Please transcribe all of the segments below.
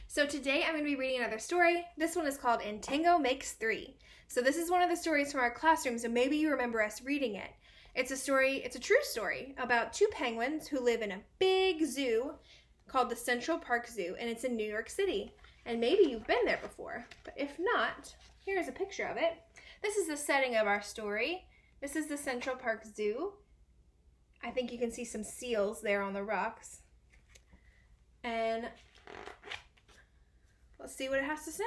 So today I'm going to be reading another story. This one is called Tango Makes Three. So this is one of the stories from our classroom, so maybe you remember us reading it. It's a true story about two penguins who live in a big zoo called the Central Park Zoo, and it's in New York City. And maybe you've been there before, but if not, here's a picture of it. This is the setting of our story. This is the Central Park Zoo. I think you can see some seals there on the rocks. And let's see what it has to say.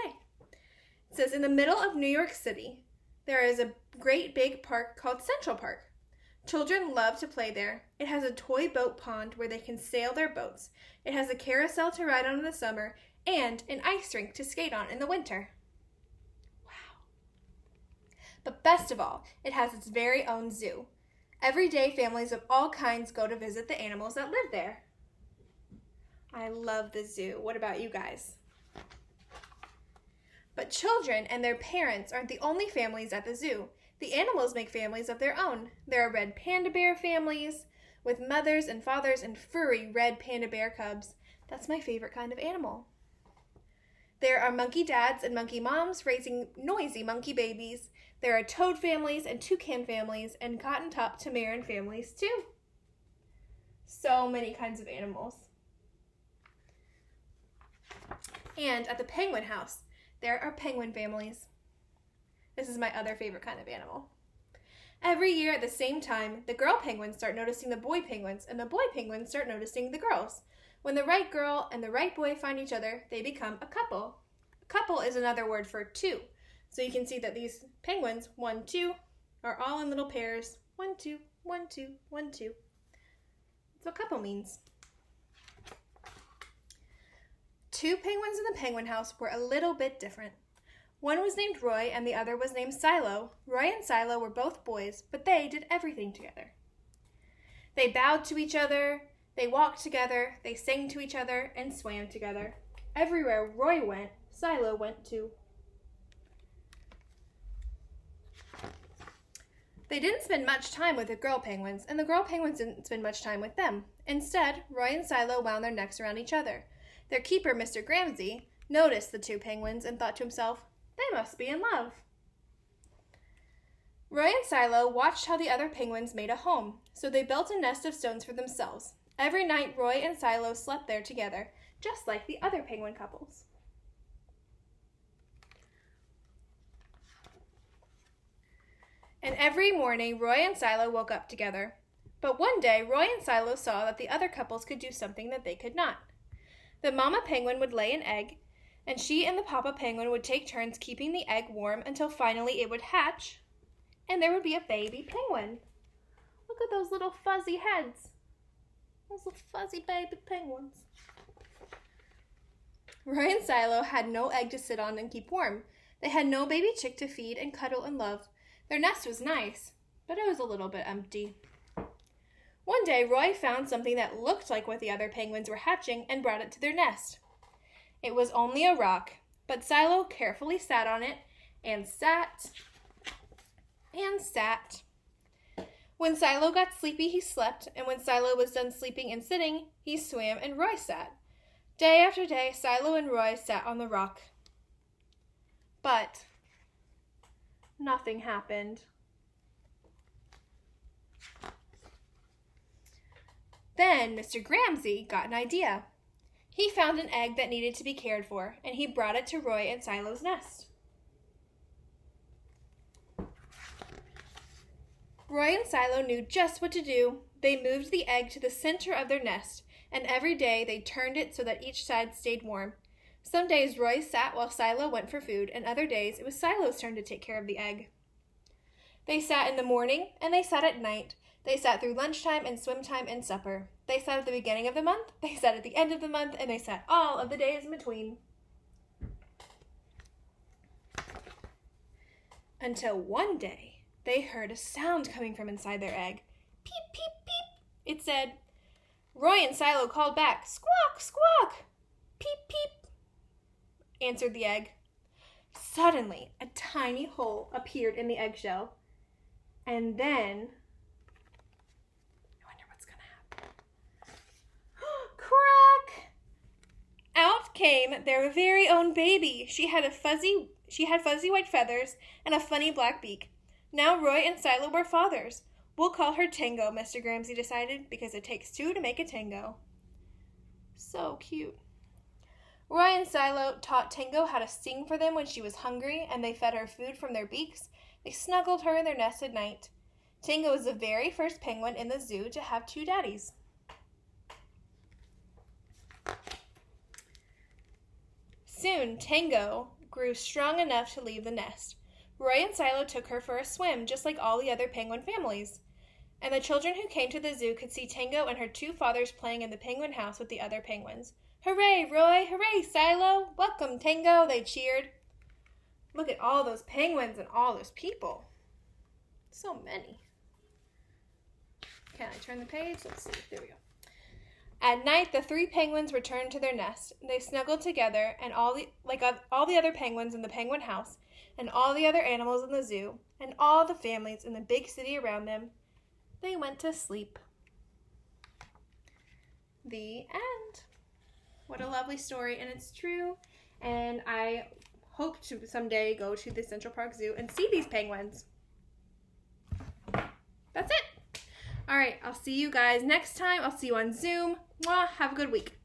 It says, in the middle of New York City, there is a great big park called Central Park. Children love to play there. It has a toy boat pond where they can sail their boats. It has a carousel to ride on in the summer and an ice rink to skate on in the winter. Wow. But best of all, it has its very own zoo. Every day, families of all kinds go to visit the animals that live there. I love the zoo. What about you guys? But children and their parents aren't the only families at the zoo. The animals make families of their own. There are red panda bear families with mothers and fathers and furry red panda bear cubs. That's my favorite kind of animal. There are monkey dads and monkey moms raising noisy monkey babies. There are toad families and toucan families and cotton-top tamarin families too. So many kinds of animals. And at the penguin house, there are penguin families. This is my other favorite kind of animal. Every year at the same time, the girl penguins start noticing the boy penguins, and the boy penguins start noticing the girls. When the right girl and the right boy find each other, they become a couple. A couple is another word for two. So you can see that these penguins, 1, 2, are all in little pairs. 1, 2, 1, 2, 1, 2. That's what couple means. Two penguins in the penguin house were a little bit different. One was named Roy and the other was named Silo. Roy and Silo were both boys, but they did everything together. They bowed to each other, they walked together, they sang to each other, and swam together. Everywhere Roy went, Silo went too. They didn't spend much time with the girl penguins, and the girl penguins didn't spend much time with them. Instead, Roy and Silo wound their necks around each other. Their keeper, Mr. Gramsci, noticed the two penguins and thought to himself, they must be in love. Roy and Silo watched how the other penguins made a home, so they built a nest of stones for themselves. Every night, Roy and Silo slept there together, just like the other penguin couples. And every morning, Roy and Silo woke up together. But one day, Roy and Silo saw that the other couples could do something that they could not. The mama penguin would lay an egg, and she and the papa penguin would take turns keeping the egg warm until finally it would hatch, and there would be a baby penguin. Look at those little fuzzy heads. Those little fuzzy baby penguins. Roy and Silo had no egg to sit on and keep warm. They had no baby chick to feed and cuddle and love. Their nest was nice, but it was a little bit empty. One day, Roy found something that looked like what the other penguins were hatching and brought it to their nest. It was only a rock, but Silo carefully sat on it and sat and sat. When Silo got sleepy, he slept, and when Silo was done sleeping and sitting, he swam and Roy sat. Day after day, Silo and Roy sat on the rock. But nothing happened. Then Mr. Gramsci got an idea. He found an egg that needed to be cared for, and he brought it to Roy and Silo's nest. Roy and Silo knew just what to do. They moved the egg to the center of their nest, and every day they turned it so that each side stayed warm. Some days Roy sat while Silo went for food, and other days it was Silo's turn to take care of the egg. They sat in the morning, and they sat at night. They sat through lunchtime and swim time and supper. They sat at the beginning of the month, they sat at the end of the month, and they sat all of the days in between. Until one day, they heard a sound coming from inside their egg. Peep, peep, peep. It said. Roy and Silo called back, squawk, squawk. Peep, peep, answered the egg. Suddenly, a tiny hole appeared in the eggshell. And then came their very own baby. She had fuzzy white feathers and a funny black beak. Now Roy and Silo were fathers. We'll call her Tango, Mr. Gramsci decided, because it takes two to make a tango. So cute. Roy and Silo taught Tango how to sing for them when she was hungry, and they fed her food from their beaks. They snuggled her in their nest at night. Tango was the very first penguin in the zoo to have two daddies. Soon, Tango grew strong enough to leave the nest. Roy and Silo took her for a swim, just like all the other penguin families. And the children who came to the zoo could see Tango and her two fathers playing in the penguin house with the other penguins. Hooray, Roy! Hooray, Silo! Welcome, Tango! They cheered. Look at all those penguins and all those people. So many. Can I turn the page? Let's see. There we go. At night, the three penguins returned to their nest. They snuggled together, and all the other penguins in the penguin house, and all the other animals in the zoo, and all the families in the big city around them, they went to sleep. The end. What a lovely story, and it's true. And I hope to someday go to the Central Park Zoo and see these penguins. That's it. All right, I'll see you guys next time. I'll see you on Zoom. Mwah, have a good week.